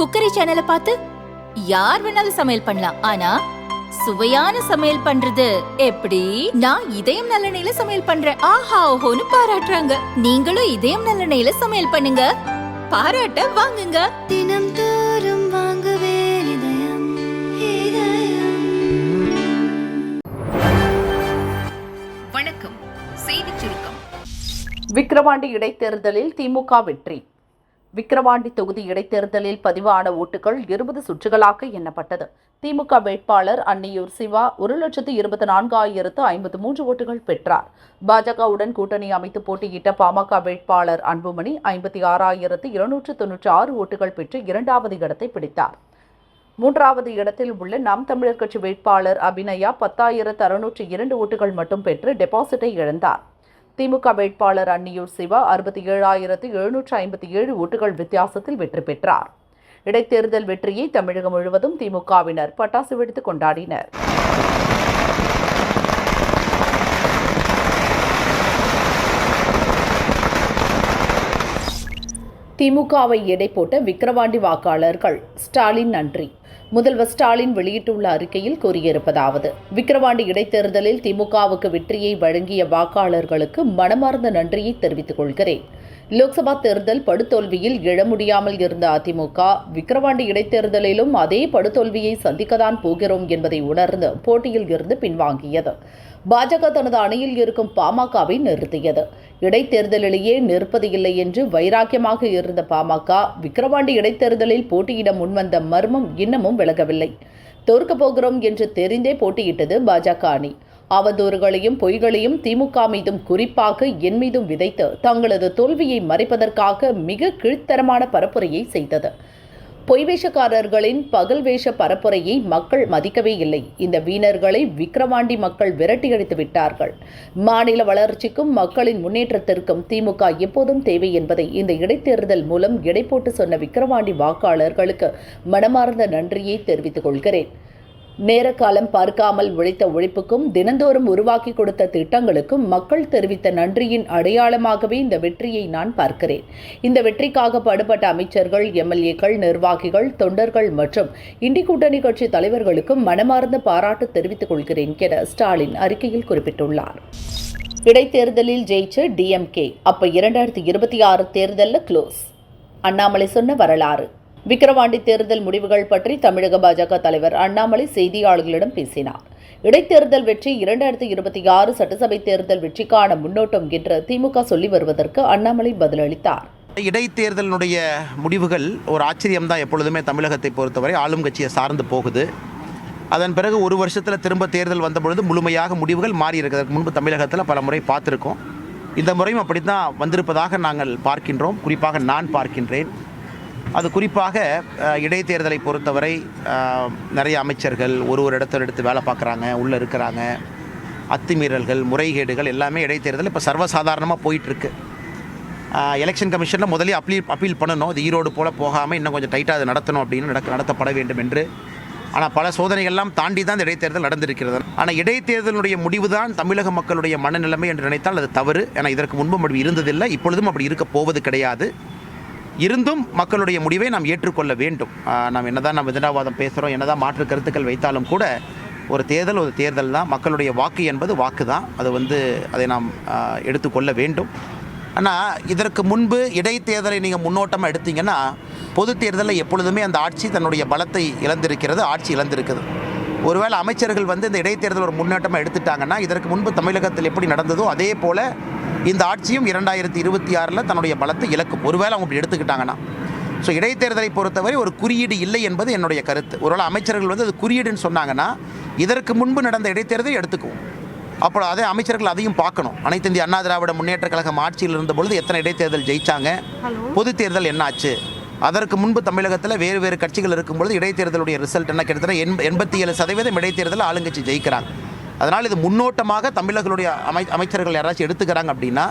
Cookery சேனலை பார்த்து யார் வேணாலும் சமையல் பண்ணலாம். ஆனா சுவையான சமையல் பண்றது எப்படி? நான் இதயம் நல்லெண்ணெயில சமையல் பண்றேன். ஆஹா ஓஹோன்னு பாராட்டுறாங்க. நீங்களும் இதயம் நல்லெண்ணெயில சமையல் பண்ணுங்க, பாராட்ட வாங்குங்க. தினம் தோறும் வாங்குவே இதயம் இதயம். வணக்கம். செய்திச் சுருக்கம். விக்கிரவாண்டி இடைத்தேர்தலில் திமுக வெற்றி. விக்கிரவாண்டி தொகுதி இடைத்தேர்தலில் பதிவான ஓட்டுகள் 20 சுற்றுகளாக எண்ணப்பட்டது. திமுக வேட்பாளர் அன்னியூர் சிவா 1,24,053 ஓட்டுகள் பெற்றார். பாஜகவுடன் கூட்டணி அமைத்து போட்டியிட்ட பாமக வேட்பாளர் அன்புமணி 56,296 ஓட்டுகள் பெற்று இரண்டாவது இடத்தை பிடித்தார். மூன்றாவது இடத்தில் உள்ள நாம் தமிழர் கட்சி வேட்பாளர் அபிநயா 10,602 ஓட்டுகள் மட்டும் பெற்று டெபாசிட்டை இழந்தார். திமுக வேட்பாளர் அன்னியூர் சிவா 67,757 ஓட்டுகள் வித்தியாசத்தில் வெற்றி பெற்றார். இடைத்தேர்தல் வெற்றியை தமிழகம் முழுவதும் திமுகவினர் பட்டாசு வெடித்து கொண்டாடினர். திமுகவை எடை போட்ட விக்கிரவாண்டி வாக்காளர்கள் ஸ்டாலின் நன்றி. முதல்வர் ஸ்டாலின் வெளியிட்டுள்ள அறிக்கையில் கூறியிருப்பதாவது: விக்கிரவாண்டி இடைத்தேர்தலில் திமுகவுக்கு வெற்றியை வழங்கிய வாக்காளர்களுக்கு மனமார்ந்த நன்றியை தெரிவித்துக் கொள்கிறேன். லோக்சபா தேர்தல் படுதோல்வியில் எழ முடியாமல் இருந்த அதிமுக விக்கிரவாண்டி இடைத்தேர்தலிலும் அதே படுதோல்வியை சந்திக்கத்தான் போகிறோம் என்பதை உணர்ந்து போட்டியில் இருந்து பின்வாங்கியது. பாஜக தனது அணியில் இருக்கும் பாமகவை நிறுத்தியது. இடைத்தேர்தலிலேயே நிற்பது இல்லை என்று வைராக்கியமாக இருந்த பாமக விக்கிரவாண்டி இடைத்தேர்தலில் போட்டியிட முன்வந்த மர்மம் இன்னமும் விலகவில்லை. தோற்கப் போகிறோம் என்று தெரிந்தே போட்டியிட்டது பாஜக அணி. அவதூறுகளையும் பொய்களையும் திமுக மீதும் குறிப்பாக என் மீதும் விதைத்து தங்களது தோல்வியை மறைப்பதற்காக மிக கீழ்த்தரமான பரப்புரையை செய்தது. பொய்வேஷக்காரர்களின் பகல் வேஷ பரப்புரையை மக்கள் மதிக்கவே இல்லை. இந்த வீணர்களை விக்கிரவாண்டி மக்கள் விரட்டியடித்து விட்டார்கள். மாநில வளர்ச்சிக்கும் மக்களின் முன்னேற்றத்திற்கும் திமுக எப்போதும் தேவை என்பதை இந்த இடைத்தேர்தல் மூலம் எடை போட்டு சொன்ன விக்கிரவாண்டி வாக்காளர்களுக்கு மனமார்ந்த நன்றியை தெரிவித்துக் கொள்கிறேன். நேரக்காலம் பார்க்காமல் உழைத்த உழைப்புக்கும் தினந்தோறும் உருவாக்கி கொடுத்த திட்டங்களுக்கும் மக்கள் தெரிவித்த நன்றியின் அடையாளமாகவே இந்த வெற்றியை நான் பார்க்கிறேன். இந்த வெற்றிக்காக பாடுபட்ட அமைச்சர்கள், எம்எல்ஏக்கள், நிர்வாகிகள், தொண்டர்கள் மற்றும் இண்டி கூட்டணி கட்சி தலைவர்களுக்கும் மனமார்ந்த பாராட்டு தெரிவித்துக் கொள்கிறேன் என ஸ்டாலின் அறிக்கையில் குறிப்பிட்டுள்ளார். இடைத்தேர்தலில் ஜெயிச்ச டிஎம்கே அப்ப 2026 தேர்தலில் க்ளோஸ். அண்ணாமலை சொன்ன வரலாறு. விக்கிரவாண்டி தேர்தல் முடிவுகள் பற்றி தமிழக பாஜக தலைவர் அண்ணாமலை செய்தியாளர்களிடம் பேசினார். இடைத்தேர்தல் வெற்றி 2026 சட்டசபை தேர்தல் வெற்றிக்கான முன்னோட்டம் என்று திமுக சொல்லி வருவதற்கு அண்ணாமலை பதிலளித்தார். இடைத்தேர்தலினுடைய முடிவுகள் ஒரு ஆச்சரியம்தான். எப்பொழுதுமே தமிழகத்தை பொறுத்தவரை ஆளும் கட்சியை சார்ந்து போகுது. அதன் பிறகு ஒரு வருஷத்தில் திரும்ப தேர்தல் வந்தபொழுது முழுமையாக முடிவுகள் மாறி இருக்கிறதுக்கு முன்பு தமிழகத்தில் பல முறை பார்த்துருக்கோம். இந்த முறையும் அப்படி தான் வந்திருப்பதாக நாங்கள் பார்க்கின்றோம். குறிப்பாக நான் பார்க்கின்றேன். அது குறிப்பாக இடைத்தேர்தலை பொறுத்தவரை நிறைய அமைச்சர்கள் ஒரு இடத்துல எடுத்து வேலை பார்க்குறாங்க, உள்ளே இருக்கிறாங்க. அத்துமீறல்கள், முறைகேடுகள் எல்லாமே இடைத்தேர்தல் இப்போ சர்வசாதாரணமாக போயிட்டுருக்கு. எலெக்ஷன் கமிஷனில் முதலே அப்பீல் பண்ணணும். அது ஈரோடு போல் போகாமல் இன்னும் கொஞ்சம் டைட்டாக அது நடத்தணும் அப்படின்னு நடத்தப்பட வேண்டும் என்று. ஆனால் பல சோதனைகள்லாம் தாண்டி தான் இந்த இடைத்தேர்தல் நடந்திருக்கிறது. ஆனால் இடைத்தேர்தலுடைய முடிவு தான் தமிழக மக்களுடைய மனநிலைமை என்று நினைத்தால் அது தவறு. ஏன்னா இதற்கு முன்பும் அப்படி இருந்ததில்லை, இப்பொழுதும் அப்படி இருக்க போவது கிடையாது. இருந்தும் மக்களுடைய முடிவை நாம் ஏற்றுக்கொள்ள வேண்டும். நாம் என்னதான் நாம் விதண்டாவாதம் பேசுகிறோம், என்னதான் மாற்று கருத்துக்கள் வைத்தாலும் கூட ஒரு தேர்தல் தான். மக்களுடைய வாக்கு என்பது வாக்கு தான். அதை நாம் எடுத்துக்கொள்ள வேண்டும். ஆனால் இதற்கு முன்பு இடைத்தேர்தலை நீங்கள் முன்னோட்டமாக எடுத்தீங்கன்னா பொது தேர்தலில் எப்பொழுதுமே அந்த ஆட்சி தன்னுடைய பலத்தை இழந்திருக்கிறது, ஆட்சி இழந்திருக்குது. ஒருவேளை அமைச்சர்கள் இந்த இடைத்தேர்தல் ஒரு முன்னோட்டமாக எடுத்துட்டாங்கன்னா இதற்கு முன்பு தமிழகத்தில் எப்படி நடந்ததோ அதே போல் இந்த ஆட்சியும் 2026 தன்னுடைய பலத்தை இழக்கும். ஒருவேளை அவங்க இப்படி எடுத்துக்கிட்டாங்கன்னா. ஸோ இடைத்தேர்தலை பொறுத்தவரை ஒரு குறியீடு இல்லை என்பது என்னுடைய கருத்து. ஒருவேளை அமைச்சர்கள் அது குறியீடுன்னு சொன்னாங்கன்னா இதற்கு முன்பு நடந்த இடைத்தேர்தலை எடுத்துக்குவோம். அப்போ அதே அமைச்சர்கள் அதையும் பார்க்கணும். அனைத்து இந்திய அண்ணா திராவிட முன்னேற்ற கழகம் ஆட்சியில் இருந்த பொழுது எத்தனை இடைத்தேர்தல் ஜெயிச்சாங்க, பொது தேர்தல் என்ன ஆச்சு, அதற்கு முன்பு தமிழகத்தில் வேறு கட்சிகள் இருக்கும்பொழுது இடைத்தேர்தலுடைய ரிசல்ட் என்ன, கிட்டத்தட்ட 87% இடைத்தேர்தலில் ஆளுங்கட்சி ஜெயிக்கிறாங்க. அதனால் இது முன்னோட்டமாக தமிழர்களுடைய அமைச்சர்கள் யாராச்சும் எடுத்துக்கிறாங்க அப்படின்னா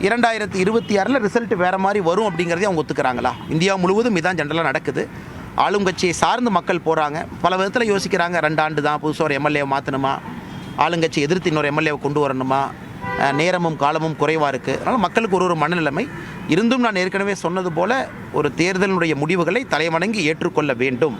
2026 ரிசல்ட் வேறு மாதிரி வரும் அப்படிங்கிறதே அவங்க ஒத்துக்கிறாங்களா? இந்தியா முழுவதும் இதான் ஜென்ரலாக நடக்குது. ஆளுங்கட்சியை சார்ந்து மக்கள் போகிறாங்க. பல விதத்தில் யோசிக்கிறாங்க. 2 ஆண்டு தான் புதுசாக ஒரு எம்எல்ஏவை மாற்றணுமா, ஆளுங்கட்சி எதிர்த்து இன்னொரு எம்எல்ஏவை கொண்டு வரணுமா, நேரமும் காலமும் குறைவாக இருக்குது. அதனால் மக்களுக்கு ஒரு மனநிலைமை இருந்தும் நான் ஏற்கனவே சொன்னது போல் ஒரு தேர்தலினுடைய முடிவுகளை தலைவணங்கி ஏற்றுக்கொள்ள வேண்டும்.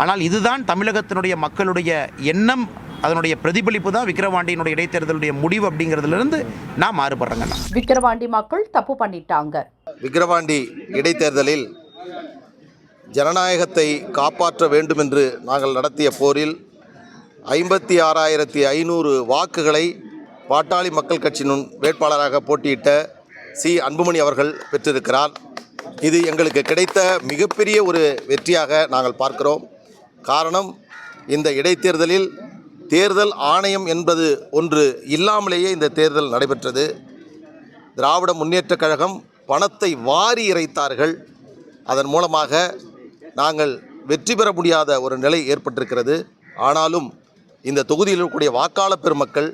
ஆனால் இதுதான் தமிழகத்தினுடைய மக்களுடைய எண்ணம், அதனுடைய பிரதிபலிப்பு தான் விக்கிரவாண்டியினுடைய இடைத்தேர்தலுடைய முடிவு அப்படிங்கிறதுலேருந்து நான் மாறுபடுறேங்கண்ணா. விக்கிரவாண்டி மக்கள் தப்பு பண்ணிட்டாங்க. விக்கிரவாண்டி இடைத்தேர்தலில் ஜனநாயகத்தை காப்பாற்ற வேண்டும் என்று நாங்கள் நடத்திய போரில் 56,500 வாக்குகளை பாட்டாளி மக்கள் கட்சியின் வேட்பாளராக போட்டியிட்ட சி. அன்புமணி அவர்கள் பெற்றிருக்கிறார். இது எங்களுக்கு கிடைத்த மிகப்பெரிய ஒரு வெற்றியாக நாங்கள் பார்க்கிறோம். காரணம், இந்த இடைத்தேர்தலில் தேர்தல் ஆணையம் என்பது ஒன்று இல்லாமலேயே இந்த தேர்தல் நடைபெற்றது. திராவிட முன்னேற்றக் கழகம் பணத்தை வாரி இறைத்தார்கள். அதன் மூலமாக நாங்கள் வெற்றி பெற முடியாத ஒரு நிலை ஏற்பட்டிருக்கிறது. ஆனாலும் இந்த தொகுதியில் இருக்கக்கூடிய வாக்காளர் பெருமக்கள்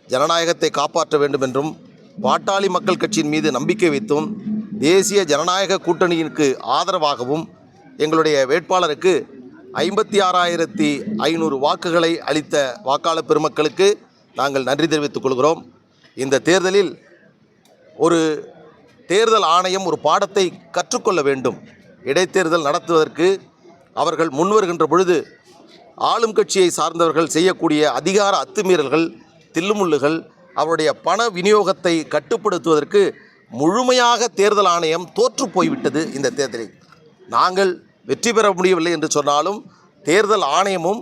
ஜனநாயகத்தை காப்பாற்ற வேண்டும் என்றும் பாட்டாளி மக்கள் கட்சியின் மீது நம்பிக்கை வைத்தும் தேசிய ஜனநாயக கூட்டணியிற்கு ஆதரவாகவும் எங்களுடைய வேட்பாளருக்கு 56,500 வாக்குகளை அளித்த வாக்காளர் பெருமக்களுக்கு நாங்கள் நன்றி தெரிவித்துக் கொள்கிறோம். இந்த தேர்தலில் ஒரு தேர்தல் ஆணையம் ஒரு பாடத்தை கற்றுக்கொள்ள வேண்டும். இடைத்தேர்தல் நடத்துவதற்கு அவர்கள் முன்வருகின்ற பொழுது ஆளும் கட்சியை சார்ந்தவர்கள் செய்யக்கூடிய அதிகார அத்துமீறல்கள், தில்லுமுள்ளுகள், அவருடைய பண விநியோகத்தை கட்டுப்படுத்துவதற்கு முழுமையாக தேர்தல் ஆணையம் தோற்று போய்விட்டது. இந்த தேர்தலில் நாங்கள் வெற்றி பெற முடியவில்லை என்று சொன்னாலும் தேர்தல் ஆணையமும்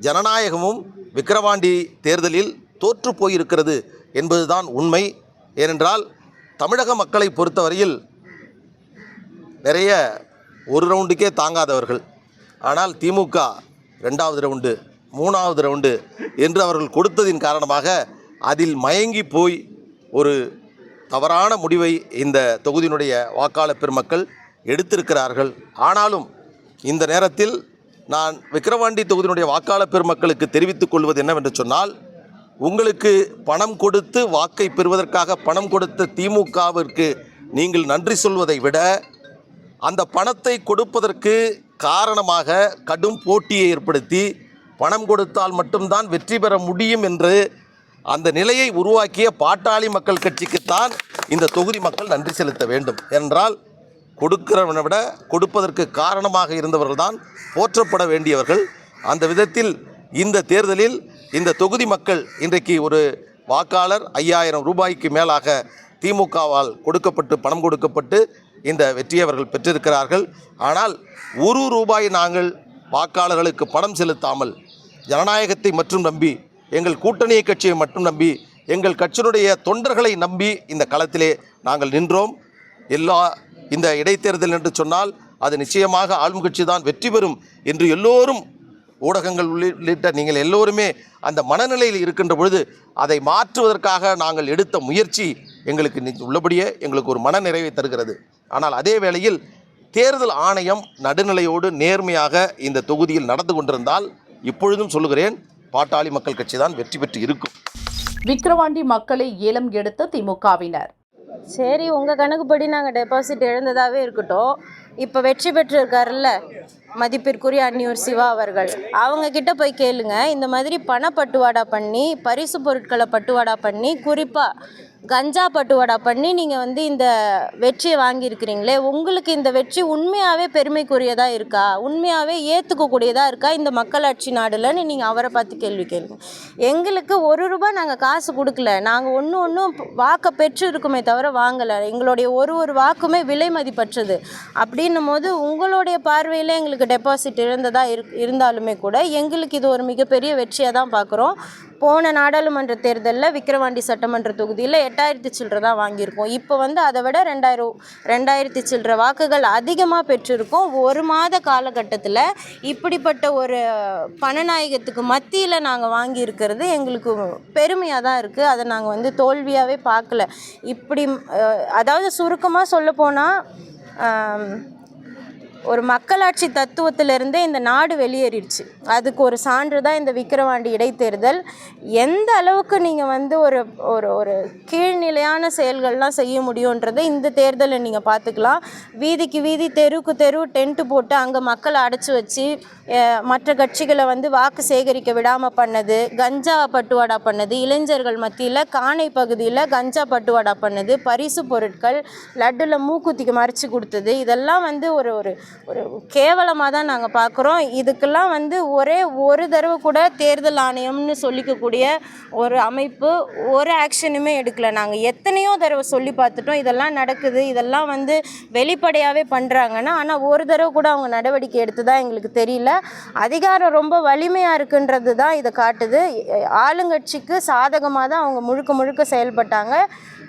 ஜனநாயகமும் விக்கிரவாண்டி தேர்தலில் தோற்று போயிருக்கிறது என்பதுதான் உண்மை. ஏனென்றால் தமிழக மக்களை பொறுத்தவரையில் நிறைய ஒரு ரவுண்டுக்கே தாங்காதவர்கள். ஆனால் திமுக 2வது ரவுண்டு 3வது ரவுண்டு என்று அவர்கள் கொடுத்ததின் காரணமாக அதில் மயங்கி போய் ஒரு தவறான முடிவை இந்த தொகுதியினுடைய வாக்காளர் பெருமக்கள் எடுத்திருக்கிறார்கள். ஆனாலும் இந்த நேரத்தில் நான் விக்கிரவாண்டி தொகுதியினுடைய வாக்காளர் பெருமக்களுக்கு தெரிவித்துக் கொள்வது என்னவென்று சொன்னால், உங்களுக்கு பணம் கொடுத்து வாக்கை பெறுவதற்காக பணம் கொடுத்த திமுகவிற்கு நீங்கள் நன்றி சொல்வதை விட அந்த பணத்தை கொடுப்பதற்கு காரணமாக கடும் போட்டியை ஏற்படுத்தி பணம் கொடுத்தால் மட்டும்தான் வெற்றி பெற முடியும் என்று அந்த நிலையை உருவாக்கிய பாட்டாளி மக்கள் கட்சிக்குத்தான் இந்த தொகுதி மக்கள் நன்றி செலுத்த வேண்டும். என்றால் கொடுக்கிறவனை விட கொடுப்பதற்கு காரணமாக இருந்தவர்கள்தான் போற்றப்பட வேண்டியவர்கள். அந்த விதத்தில் இந்த தேர்தலில் இந்த தொகுதி மக்கள் இன்றைக்கு ஒரு வாக்காளர் 5,000 ரூபாய்க்கு மேலாக திமுகவால் பணம் கொடுக்கப்பட்டு இந்த வெற்றியை அவர்கள் பெற்றிருக்கிறார்கள். ஆனால் ரூபாய் நாங்கள் வாக்காளர்களுக்கு பணம் செலுத்தாமல் ஜனநாயகத்தை மட்டும் நம்பி, எங்கள் கூட்டணி கட்சியை மட்டும் நம்பி, எங்கள் கட்சியினுடைய தொண்டர்களை நம்பி இந்த களத்திலே நாங்கள் நின்றோம். இந்த இடைத்தேர்தல் என்று சொன்னால் அது நிச்சயமாக ஆளும் கட்சி தான் வெற்றி பெறும் என்று எல்லோரும், ஊடகங்கள் உள்ளிட்ட நீங்கள் எல்லோருமே அந்த மனநிலையில் இருக்கின்ற பொழுது அதை மாற்றுவதற்காக நாங்கள் எடுத்த முயற்சி எங்களுக்கு உள்ளபடியே எங்களுக்கு ஒரு மனநிறைவை தருகிறது. ஆனால் அதே வேளையில் தேர்தல் ஆணையம் நடுநிலையோடு நேர்மையாக இந்த தொகுதியில் நடந்து கொண்டிருந்தால் இப்பொழுதும் சொல்லுகிறேன், பாட்டாளி மக்கள் கட்சி தான் வெற்றி பெற்று இருக்கும். விக்கிரவாண்டி மக்களை ஏலம் எடுத்த திமுகவினர், சரி உங்கள் கணக்குப்படி நாங்கள் டெபாசிட் இழந்ததாகவே இருக்கட்டும், இப்போ வெற்றி பெற்றிருக்காருல்ல மதிப்பிற்குரிய அன்னியூர் சிவா அவர்கள், அவங்க கிட்ட போய் கேளுங்க. இந்த மாதிரி பணப்பட்டுவாடா பண்ணி, பரிசு பொருட்களை பட்டுவாடா பண்ணி, குறிப்பாக கஞ்சா பட்டுவாடா பண்ணி நீங்கள் இந்த வெற்றியை வாங்கியிருக்கிறீங்களே, உங்களுக்கு இந்த வெற்றி உண்மையாகவே பெருமைக்குரியதாக இருக்கா, உண்மையாகவே ஏற்றுக்கக்கூடியதாக இருக்கா இந்த மக்களாட்சி நாடுலன்னு நீங்கள் அவரை பார்த்து கேள்வி கேளுங்க. எங்களுக்கு ₹1 நாங்கள் காசு கொடுக்கல, நாங்கள் ஒன்றும் வாக்கை பெற்று இருக்குமே தவிர வாங்கலை. எங்களுடைய ஒரு வாக்குமே விலை மதிப்பற்றது. அப்படின்னும் போது உங்களுடைய பார்வையில் எங்களுக்கு டெபாசிட் இழந்ததாக இருந்தாலுமே கூட எங்களுக்கு இது ஒரு மிகப்பெரிய வெற்றியாக தான் பார்க்குறோம். போன நாடாளுமன்ற தேர்தலில் விக்கிரவாண்டி சட்டமன்ற தொகுதியில் 8,000 சில்லரை தான் வாங்கியிருக்கோம். இப்போ அதை விட 2,000 சில்லரை வாக்குகள் அதிகமாக பெற்றிருக்கோம். ஒரு மாத காலகட்டத்தில் இப்படிப்பட்ட ஒரு பணநாயகத்துக்கு மத்தியில் நாங்கள் வாங்கியிருக்கிறது எங்களுக்கு பெருமையாக தான் இருக்குது. அதை நாங்கள் தோல்வியாகவே பார்க்கல. இப்படி அதாவது சுருக்கமாக சொல்லப்போனால் ஒரு மக்களாட்சி தத்துவத்திலிருந்தே இந்த நாடு வெளியேறிடுச்சு. அதுக்கு ஒரு சான்று தான் இந்த விக்கிரவாண்டி இடைத்தேர்தல். எந்த அளவுக்கு நீங்கள் வந்து ஒரு ஒரு ஒரு கீழ்நிலையான செயல்கள்லாம் செய்ய முடியுன்றதை இந்த தேர்தலை நீங்கள் பார்த்துக்கலாம். வீதிக்கு வீதி, தெருவுக்கு தெரு டென்ட்டு போட்டு அங்கே மக்களை அடைச்சி வச்சு மற்ற கட்சிகளை வந்து வாக்கு சேகரிக்க விடாமல் பண்ணது, கஞ்சா பட்டுவாடா பண்ணது, இளைஞர்கள் மத்தியில் காணை பகுதியில் கஞ்சா பட்டுவாடா பண்ணது, பரிசு பொருட்கள் லட்டுல மூக்குத்திக்கு மறைச்சி கொடுத்தது, இதெல்லாம் வந்து ஒரு ஒரு ஒரு கேவலமாக தான் நாங்கள் பார்க்குறோம். இதுக்கெல்லாம் வந்து ஒரு தடவை கூட தேர்தல் ஆணையம்னு சொல்லிக்கக்கூடிய ஒரு அமைப்பு ஒரு ஆக்ஷனுமே எடுக்கலை. நாங்கள் எத்தனையோ தடவை சொல்லி பார்த்துட்டோம், இதெல்லாம் நடக்குது, இதெல்லாம் வந்து வெளிப்படையாகவே பண்ணுறாங்கன்னா, ஆனால் ஒரு தடவை கூட அவங்க நடவடிக்கை எடுத்ததா எங்களுக்கு தெரியல. அதிகாரம் ரொம்ப வலிமையாக இருக்குன்றது தான் இதை காட்டுது. ஆளுங்கட்சிக்கு சாதகமாக தான் அவங்க முழுக்க முழுக்க செயல்பட்டாங்க.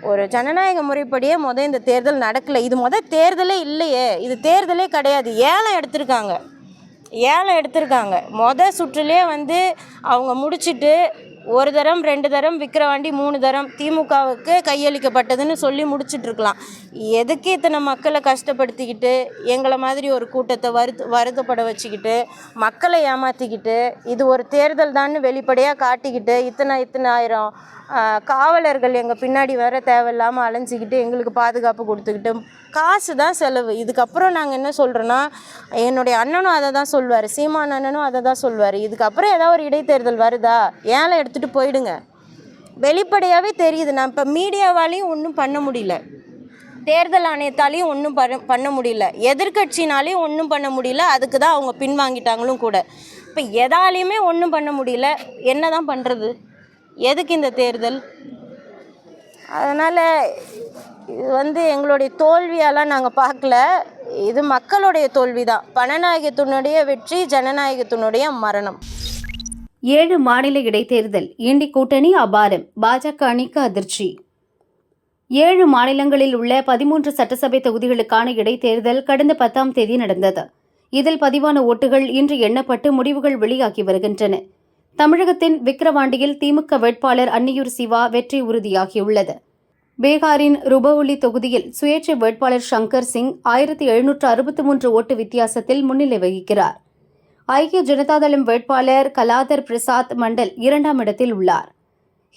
ஒரு ஜனநாயக முறைப்படியே இந்த தேர்தல் நடக்கலை. இது தேர்தலே இல்லையே, இது தேர்தலே கிடையாது. ஏலம் எடுத்திருக்காங்க. சுற்றுலே வந்து அவங்க முடிச்சுட்டு ஒரு தரம் 2 தரம் விக்கிரவாண்டி 3 தரம் திமுகவுக்கு கையளிக்கப்பட்டதுன்னு சொல்லி முடிச்சிட்ருக்கலாம். எதுக்கு இத்தனை மக்களை கஷ்டப்படுத்திக்கிட்டு எங்களை மாதிரி ஒரு கூட்டத்தை வருத்தப்பட வச்சுக்கிட்டு மக்களை ஏமாற்றிக்கிட்டு இது ஒரு தேர்தல் தான் வெளிப்படையாக காட்டிக்கிட்டு இத்தனை ஆயிரம் காவலர்கள் எங்கள் பின்னாடி வர தேவையில்லாமல் அலைஞ்சிக்கிட்டு எங்களுக்கு பாதுகாப்பு கொடுத்துக்கிட்டு காசு தான் செலவு. இதுக்கப்புறம் நாங்கள் என்ன சொல்கிறோன்னா, என்னுடைய அண்ணனும் அதை தான் சொல்வார், சீமான் அண்ணனும் அதை தான் சொல்வார். இதுக்கப்புறம் ஏதாவது ஒரு இடைத்தேர்தல் வருதா, ஏலம் எடுத்துகிட்டு போயிடுங்க. வெளிப்படையாகவே தெரியுது. நான் இப்போ மீடியாவாலையும் ஒன்றும் பண்ண முடியல, தேர்தல் ஆணையத்தாலையும் ஒன்றும் பண்ண முடியல, எதிர்கட்சினாலையும் ஒன்றும் பண்ண முடியல. அதுக்கு தான் அவங்க பின்வாங்கிட்டாங்களும் கூட. இப்போ எதாலையுமே ஒன்றும் பண்ண முடியல. என்ன தான் பண்ணுறது? எதுக்கு இந்த தேர்தல்? அதனால் இது வந்து எங்களுடைய தோல்வியெல்லாம் நாங்கள் பார்க்கல, இது மக்களுடைய தோல்வி தான். பணநாயகத்தினுடைய வெற்றி, ஜனநாயகத்தினுடைய மரணம். 7 மாநில இடைத்தேர்தல், இண்டி கூட்டணி அபாரம், பாஜக அணிக்கு அதிர்ச்சி. 7 மாநிலங்களில் உள்ள 13 சட்டசபை தொகுதிகளுக்கான இடைத்தேர்தல் கடந்த 10ஆம் தேதி நடந்தது. இதில் பதிவான ஓட்டுகள் இன்று எண்ணப்பட்டு முடிவுகள் வெளியாகி வருகின்றன. தமிழகத்தின் விக்கிரவாண்டியில் திமுக வேட்பாளர் அன்னியூர் சிவா வெற்றி உறுதியாகியுள்ளது. பீகாரின் ருபவுலி தொகுதியில் சுயேட்சை வேட்பாளர் சங்கர் சிங் 1763 ஓட்டு வித்தியாசத்தில் முன்னிலை வகிக்கிறார். ஐக்கிய ஜனதாதளம் வேட்பாளர் கலாதர் பிரசாத் மண்டல் 2ஆம் இடத்தில் உள்ளார்.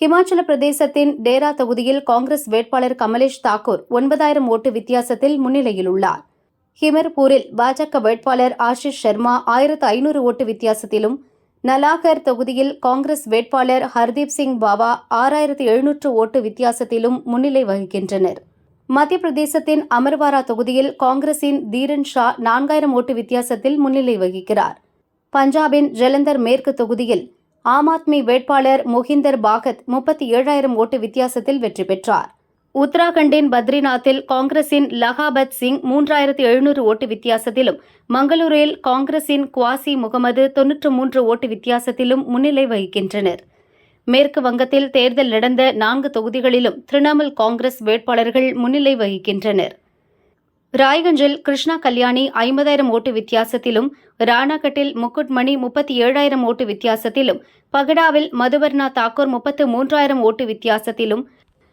ஹிமாச்சல பிரதேசத்தின் டேரா தொகுதியில் காங்கிரஸ் வேட்பாளர் கமலேஷ் தாக்கூர் 9000 ஓட்டு வித்தியாசத்தில் முன்னிலையில் உள்ளார். ஹிமர்பூரில் பாஜக வேட்பாளர் ஆஷிஷ் சர்மா 1500 ஓட்டு வித்தியாசத்திலும், நலாகர் தொகுதியில் காங்கிரஸ் வேட்பாளர் ஹர்தீப் சிங் பாவா 6700 ஓட்டு வித்தியாசத்திலும் முன்னிலை வகிக்கின்றனர். மத்திய பிரதேசத்தின் அமர்வாரா தொகுதியில் காங்கிரசின் தீரன் ஷா 4000 ஓட்டு வித்தியாசத்தில் முன்னிலை வகிக்கிறார். பஞ்சாபின் ஜலந்தர் மேற்கு தொகுதியில் ஆம் ஆத்மி வேட்பாளர் மொஹிந்தர் பாகத் 37000 ஓட்டு வித்தியாசத்தில் வெற்றி பெற்றார். உத்தராகண்டின் பத்ரிநாத்தில் காங்கிரசின் லகாபத் சிங் 3700 ஓட்டு வித்தியாசத்திலும், மங்களூரில் காங்கிரசின் குவாசி முகமது 93 ஓட்டு வித்தியாசத்திலும் முன்னிலை வகிக்கின்றனர். மேற்கு வங்கத்தில் தேர்தல் நடந்த 4 தொகுதிகளிலும் திரிணாமுல் காங்கிரஸ் வேட்பாளர்கள் முன்னிலை வகிக்கின்றனர். ராய்கஞ்சில் கிருஷ்ணா கல்யாணி 50000 ஓட்டு வித்தியாசத்திலும், ராணாகட்டில் முக்குட் மணி 37000 ஓட்டு வித்தியாசத்திலும், பகடாவில் மதுவர்ணா தாக்கூர் 33000 ஓட்டு வித்தியாசத்திலும்,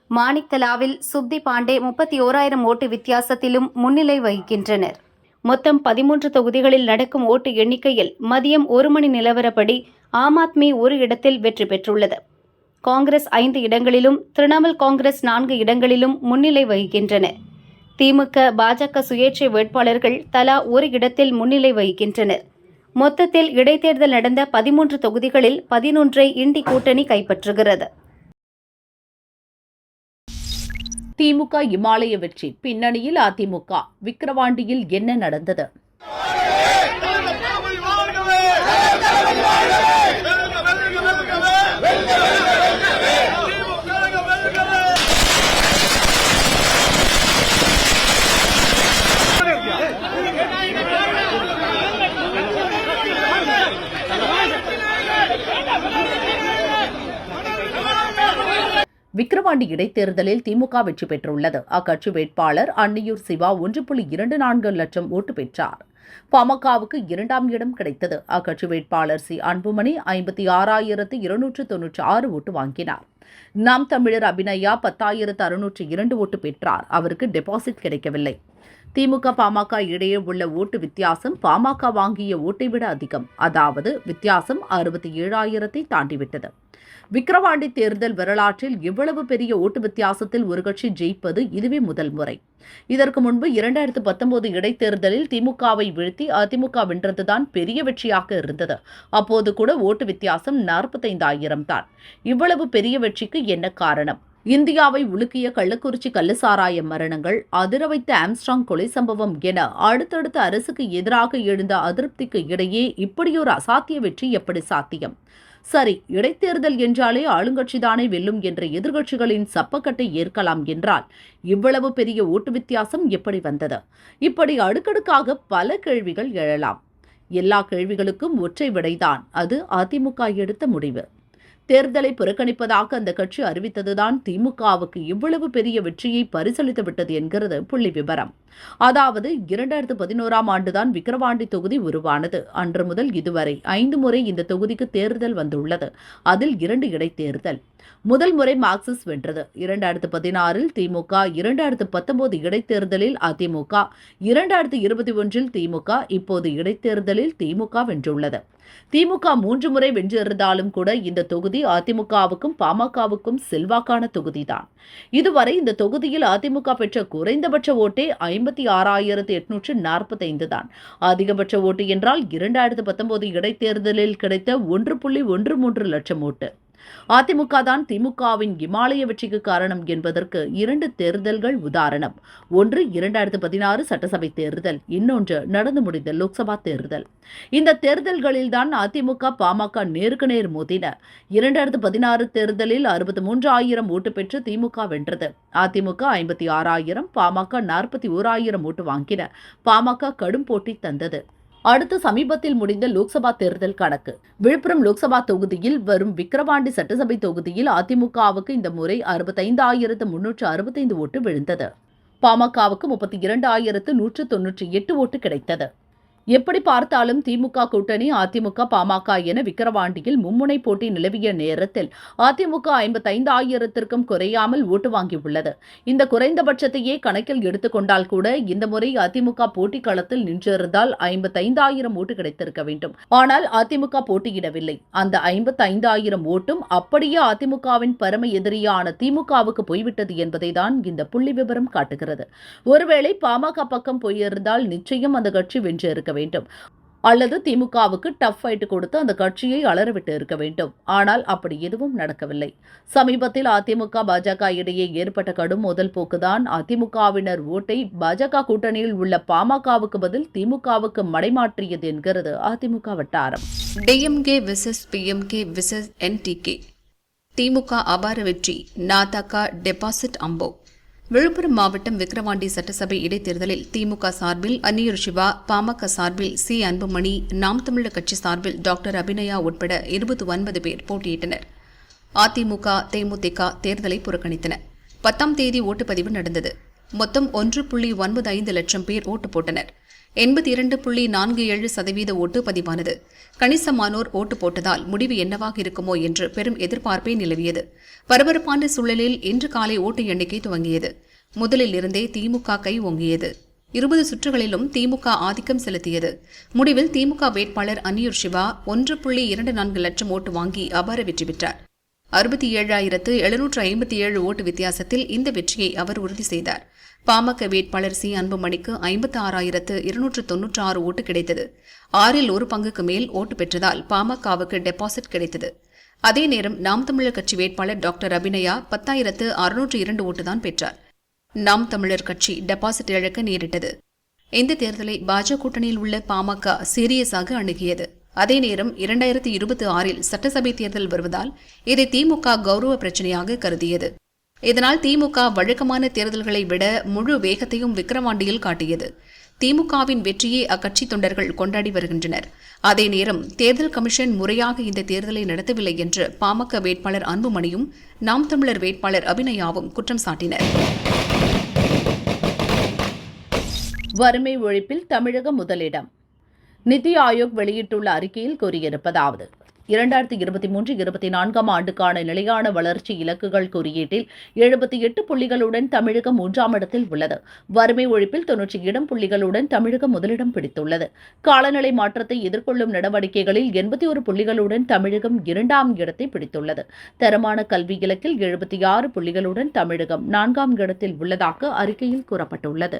மாணிக்தலாவில் சுப்தி பாண்டே 31000 ஓட்டு வித்தியாசத்திலும் முன்னிலை வகிக்கின்றனர். மொத்தம் 13 தொகுதிகளில் நடக்கும் ஓட்டு எண்ணிக்கையில் மதியம் 1 மணி நிலவரப்படி ஆம் ஆத்மி ஒரு இடத்தில் வெற்றி பெற்றுள்ளது. காங்கிரஸ் 5 இடங்களிலும், திரிணாமுல் காங்கிரஸ் 4 இடங்களிலும் முன்னிலை வகிக்கின்றன. திமுக, பாஜக சுயேட்சை வேட்பாளர்கள் தலா ஒரு இடத்தில் முன்னிலை வகிக்கின்றனர். மொத்தத்தில் இடைத்தேர்தல் நடந்த 13 தொகுதிகளில் 11ஐ இண்டி கூட்டணி கைப்பற்றுகிறது. திமுக இமாலய வெற்றி பின்னணியில் அதிமுக, விக்கிரவாண்டியில் என்ன நடந்தது? விக்கிரவாண்டி இடைத்தேர்தலில் திமுக வெற்றி பெற்றுள்ளது. அக்கட்சி வேட்பாளர் அன்னியூர் சிவா 1.24 லட்சம் ஓட்டு பெற்றார். பாமகவுக்கு 2ஆம் இடம் கிடைத்தது. அக்கட்சி வேட்பாளர் சி அன்புமணி 56,296 ஓட்டு வாங்கினார். நாம் தமிழர் அபிநயா 10,602 ஓட்டு பெற்றார். அவருக்கு டெபாசிட் கிடைக்கவில்லை. திமுக பாமக இடையே உள்ள ஓட்டு வித்தியாசம் பாமக வாங்கிய ஓட்டை விட அதிகம். அதாவது வித்தியாசம் 67,000 தாண்டிவிட்டது. விக்கிரவாண்டி தேர்தல் வரலாற்றில் இவ்வளவு பெரிய ஓட்டு வித்தியாசத்தில் ஒரு கட்சி ஜெயிப்பது இதுவே முதல் முறை. இதற்கு முன்பு 2019 இடைத்தேர்தலில் திமுகவை வீழ்த்தி அதிமுக வென்றதுதான் பெரிய வெற்றியாக இருந்தது. அப்போது கூட ஓட்டு வித்தியாசம் 45,000 தான். இவ்வளவு பெரிய வெற்றிக்கு என்ன காரணம்? இந்தியாவை உலுக்கிய கள்ளக்குறிச்சி கள்ளசாராய மரணங்கள், அதிர வைத்த ஆம்ஸ்ட்ராங் கொலை சம்பவம் என அடுத்தடுத்த அரசுக்கு எதிராக எழுந்த அதிருப்திக்கு இடையே இப்படியொரு அசாத்திய வெற்றி எப்படி சாத்தியம்? சரி, இடைத்தேர்தல் என்றாலே ஆளுங்கட்சிதானே வெல்லும் என்ற எதிர்க்கட்சிகளின் சப்பக்கட்டை ஏற்கலாம் என்றால் இவ்வளவு பெரிய ஓட்டு வித்தியாசம் எப்படி வந்தது? இப்படி அடுக்கடுக்காக பல கேள்விகள் எழலாம். எல்லா கேள்விகளுக்கும் ஒற்றை விடைதான், அது அதிமுக எடுத்த முடிவு. தேர்தலை புறக்கணிப்பதாக அந்த கட்சி அறிவித்ததுதான் திமுகவுக்கு இவ்வளவு பெரிய வெற்றியை பரிசளித்து விட்டது என்கிறது புள்ளி விபரம். அதாவது 2011ஆம் ஆண்டுதான் விக்கிரவாண்டி தொகுதி உருவானது. அன்று முதல் இதுவரை 5 முறை இந்த தொகுதிக்கு தேர்தல் வந்துள்ளது. அதில் 2 இடைத்தேர்தல். முதல் முறை மார்க்சிஸ்ட் வென்றது. 2016இல் திமுக, 2019 இடைத்தேர்தலில் அதிமுக, 2021இல் திமுக, இப்போது இடைத்தேர்தலில் திமுக வென்றுள்ளது. திமுக 3 முறை வென்றிருந்தாலும் கூட இந்த தொகுதி அதிமுகவுக்கும் பாமகவுக்கும் செல்வாக்கான தொகுதிதான். இதுவரை இந்த தொகுதியில் அதிமுக பெற்ற குறைந்தபட்ச ஓட்டே 56,845 தான். அதிகபட்ச ஓட்டு என்றால் 2019 இடைத்தேர்தலில் கிடைத்த 1.13 லட்சம் ஓட்டு. அதிமுக தான் திமுகவின் இமாலய வெற்றிக்கு காரணம் என்பதற்கு 2 தேர்தல்கள் உதாரணம். ஒன்று 2016 சட்டசபை தேர்தல், இன்னொன்று நடந்து முடிந்த லோக்சபா தேர்தல். இந்த தேர்தல்களில்தான் அதிமுக பாமக நேருக்கு நேர் மோதின. 2016 தேர்தலில் 63,000 ஓட்டு பெற்று திமுக வென்றது. அதிமுக 56,000, பாமக 41,000 ஓட்டு வாங்கின. பாமக கடும் போட்டி தந்தது. அடுத்து சமீபத்தில் முடிந்த லோக்சபா தேர்தல் கணக்கு. விழுப்புரம் லோக்சபா தொகுதியில் வரும் விக்கிரவாண்டி சட்டசபை தொகுதியில் அதிமுகவுக்கு இந்த முறை 65,365 ஓட்டு விழுந்தது. பாமகவுக்கு 32,198 ஓட்டு கிடைத்தது. எப்படி பார்த்தாலும் திமுக கூட்டணி, அதிமுக, பாமக என விக்கிரவாண்டியில் மும்முனை போட்டி நிலவிய நேரத்தில் அதிமுக 55,000க்கும் குறையாமல் ஓட்டு வாங்கியுள்ளது. இந்த குறைந்தபட்சத்தையே கணக்கில் எடுத்துக்கொண்டால் கூட இந்த முறை அதிமுக போட்டி களத்தில் நின்றிருந்தால் 55,000 ஓட்டு கிடைத்திருக்க வேண்டும். ஆனால் அதிமுக போட்டியிடவில்லை. அந்த 55,000 ஓட்டும் அப்படியே அதிமுகவின் பரம எதிரியான திமுகவுக்கு போய்விட்டது என்பதை தான் இந்த புள்ளி விவரம் காட்டுகிறது. ஒருவேளை பாமக பக்கம் போயிருந்தால் நிச்சயம் அந்த கட்சி வென்றிருக்க வேண்டும், அல்லது திமுகவுக்கு டஃப் ஃபைட் கொடுத்து அந்த கட்சியை அலறவிட்டு இருக்க வேண்டும். ஆனால் அப்படி எதுவும் நடக்கவில்லை. சமீபத்தில் அதிமுக பாஜக இடையே ஏற்பட்ட கடும் மோதல் போக்குதான் அதிமுகவினர் ஓட்டை பாஜக கூட்டணியில் உள்ள பாமகவுக்கு பதில் திமுகவுக்கு மடைமாற்றியது என்கிறது அதிமுக வட்டாரம். DMK versus PMK versus NTK. திமுக அபார வெற்றி, நாதக டெபாசிட் அம்போ. விழுப்புரம் மாவட்டம் விக்கிரவாண்டி சட்டசபை இடைத்தேர்தலில் திமுக சார்பில் அன்னியூர் சிவா, பாமக சார்பில் சி. அன்புமணி, நாம் தமிழர் கட்சி சார்பில் டாக்டர் அபிநயா உட்பட 29 பேர் போட்டியிட்டனர். அதிமுக, தேமுதிக தேர்தலை புறக்கணித்தன. 10ஆம் தேதி ஓட்டுப்பதிவு நடந்தது. மொத்தம் 1.95 லட்சம் பேர் ஓட்டு போட்டனர். 82.47% ஓட்டு பதிவானது. கணிசமானோர் ஓட்டு போட்டதால் முடிவு என்னவாக இருக்குமோ என்று பெரும் எதிர்பார்ப்பே நிலவியது. பரபரப்பான சூழலில் இன்று காலை ஓட்டு எண்ணிக்கை துவங்கியது. முதலில் இருந்தே திமுக கை ஓங்கியது. 20 சுற்றுகளிலும் திமுக ஆதிக்கம் செலுத்தியது. முடிவில் திமுக வேட்பாளர் அன்னியூர் சிவா 1.24 லட்சம் ஓட்டு வாங்கி அபார வெற்றி பெற்றார். 67,757 ஓட்டு வித்தியாசத்தில் இந்த வெற்றியை அவர் உறுதி செய்தார். பாமக வேட்பாளர் சி. அன்புமணிக்கு 56,296 ஓட்டு கிடைத்தது. 6 1 பங்குக்கு மேல் ஓட்டு பெற்றதால் பாமகவுக்கு டெபாசிட் கிடைத்தது. அதே நேரம் நாம் தமிழர் கட்சி வேட்பாளர் டாக்டர் அபிநயா 10,602 ஓட்டு தான் பெற்றார். நாம் தமிழர் கட்சி டெபாசிட் இழக்க நேரிட்டது. இந்த தேர்தலை பாஜக கூட்டணியில் உள்ள பாமக சீரியஸாக அணுகியது. அதே நேரம் 2026இல் சட்டசபை தேர்தல் வருவதால் இதை திமுக கௌரவ பிரச்சினையாக கருதியது. இதனால் திமுக வழக்கமான தேர்தல்களை விட முழு வேகத்தையும் விக்கிரவாண்டியில் காட்டியது. திமுகவின் வெற்றியை அக்கட்சி தொண்டர்கள் கொண்டாடி வருகின்றனர். அதே நேரம் தேர்தல் கமிஷன் முறையாக இந்த தேர்தலை நடத்தவில்லை என்று பாமக வேட்பாளர் அன்புமணியும் நாம் தமிழர் வேட்பாளர் அபிநயாவும் குற்றம் சாட்டினர். வறுமை ஒழிப்பில் தமிழகம் முதலிடம். நிதி ஆயோக் வெளியிட்டுள்ள அறிக்கையில் கூறியிருப்பதாவது: 2023-24 ஆண்டுக்கான நிலையான வளர்ச்சி இலக்குகள் குறியீட்டில் 78 புள்ளிகளுடன் தமிழகம் 3ஆம் இடத்தில் உள்ளது. வறுமை ஒழிப்பில் 97 புள்ளிகளுடன் தமிழகம் முதலிடம் பிடித்துள்ளது. காலநிலை மாற்றத்தை எதிர்கொள்ளும் நடவடிக்கைகளில் 81 புள்ளிகளுடன் தமிழகம் 2ஆம் இடத்தை பிடித்துள்ளது. தரமான கல்வி இலக்கில் 76 புள்ளிகளுடன் தமிழகம் 4ஆம் இடத்தில் உள்ளதாக அறிக்கையில் கூறப்பட்டுள்ளது.